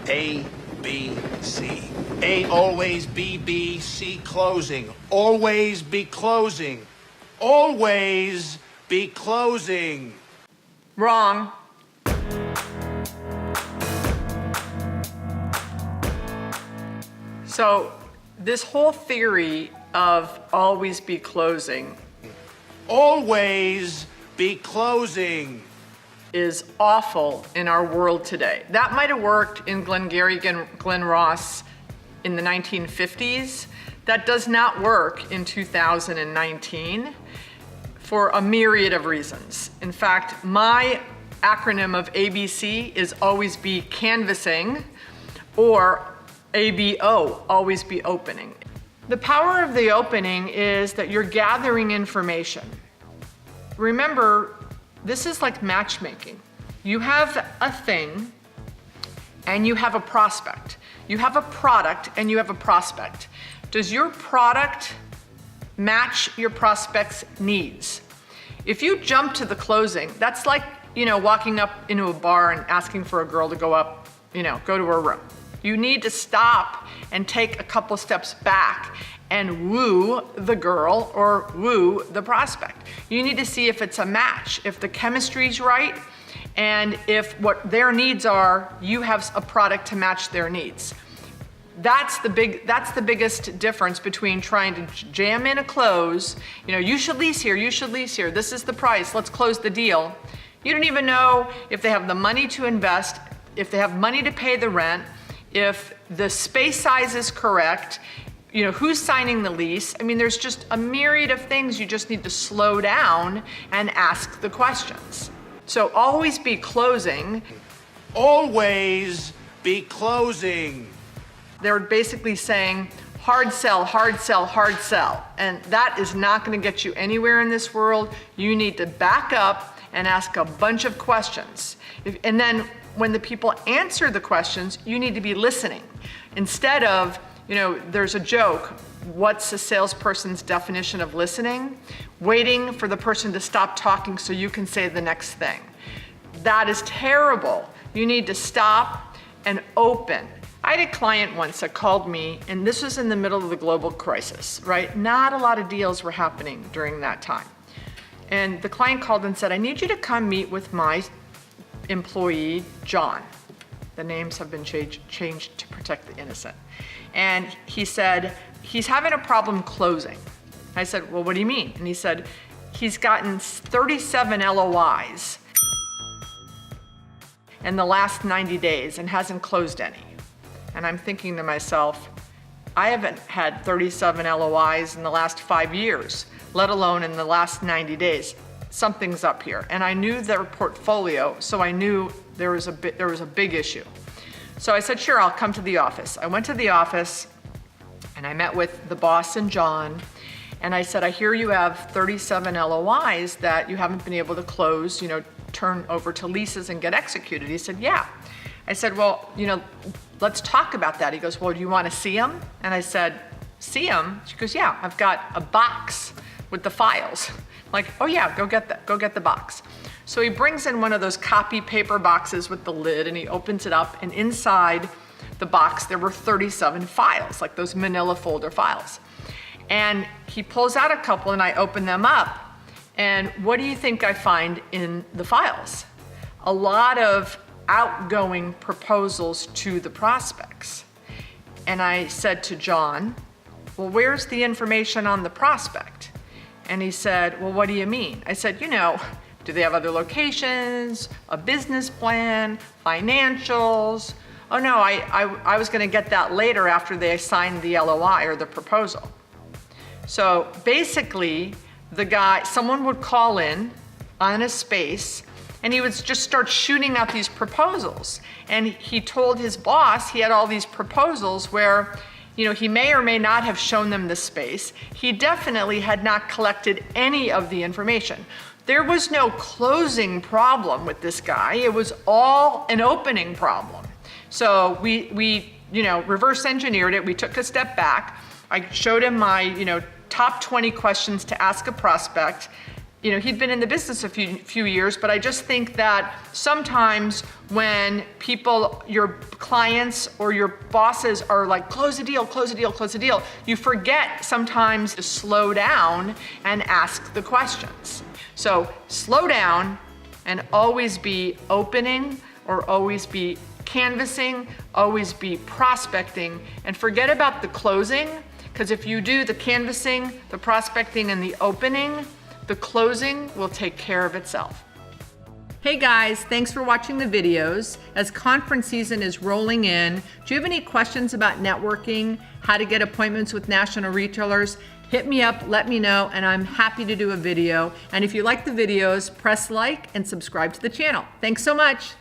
A, B, C. A, always, B, B, C, closing. Always be closing. Always be closing. Wrong. So this whole theory of always be closing Always be closing. is awful in our world today. That might have worked in Glengarry Glen Ross in the 1950s. That does not work in 2019 for a myriad of reasons. In fact, my acronym of ABC is always be canvassing, or ABO, always be opening. The power of the opening is that you're gathering information. Remember, this is like matchmaking. You have a thing and you have a prospect. You have a product and you have a prospect. Does your product match your prospect's needs? If you jump to the closing, that's like, walking up into a bar and asking for a girl to go to her room. You need to stop and take a couple steps back and woo the girl or woo the prospect. You need to see if it's a match, if the chemistry's right, and if what their needs are, you have a product to match their needs. That's the biggest difference between trying to jam in a close. You should lease here, this is the price, let's close the deal. You don't even know if they have the money to invest, if they have money to pay the rent, if the space size is correct, who's signing the lease. There's just a myriad of things. You just need to slow down and ask the questions. So always be closing. Always be closing. They're basically saying hard sell, hard sell, hard sell. And that is not going to get you anywhere in this world. You need to back up and ask a bunch of questions. And then when the people answer the questions, you need to be listening. Instead of, there's a joke, what's a salesperson's definition of listening? Waiting for the person to stop talking so you can say the next thing. That is terrible. You need to stop and open. I had a client once that called me, and this was in the middle of the global crisis, right? Not a lot of deals were happening during that time. And the client called and said, I need you to come meet with my employee, John. The names have been changed to protect the innocent. And he said, he's having a problem closing. I said, well, what do you mean? And he said, he's gotten 37 LOIs in the last 90 days and hasn't closed any. And I'm thinking to myself, I haven't had 37 LOIs in the last 5 years, let alone in the last 90 days. Something's up here. And I knew their portfolio, so I knew there was a big issue. So I said, sure, I'll come to the office. I went to the office and I met with the boss and John. And I said, I hear you have 37 LOIs that you haven't been able to close, turn over to leases and get executed. He said, yeah. I said, well, let's talk about that. He goes, well, do you want to see them? And I said, see them? She goes, yeah, I've got a box with the files. I'm like, oh yeah, go get the box. So he brings in one of those copy paper boxes with the lid and he opens it up, and inside the box there were 37 files, like those manila folder files. And he pulls out a couple and I open them up. And what do you think I find in the files? A lot of outgoing proposals to the prospects. And I said to John, well, where's the information on the prospect? And he said, well, what do you mean? I said, do they have other locations, a business plan, financials? Oh no, I was gonna get that later after they signed the LOI or the proposal. So basically, someone would call in on a space and he would just start shooting out these proposals. And he told his boss he had all these proposals where he may or may not have shown them the space. He definitely had not collected any of the information. There was no closing problem with this guy. It was all an opening problem. So we reverse engineered it. We took a step back. I showed him my, top 20 questions to ask a prospect. he'd been in the business a few years, but I just think that sometimes when people, your clients or your bosses are like, close the deal, close the deal, close the deal, you forget sometimes to slow down and ask the questions. So slow down and always be opening or always be canvassing, always be prospecting, and forget about the closing, because if you do the canvassing, the prospecting, and the opening, the closing will take care of itself. Hey guys, thanks for watching the videos. As conference season is rolling in, do you have any questions about networking, how to get appointments with national retailers? Hit me up, let me know, and I'm happy to do a video. And if you like the videos, press like and subscribe to the channel. Thanks so much.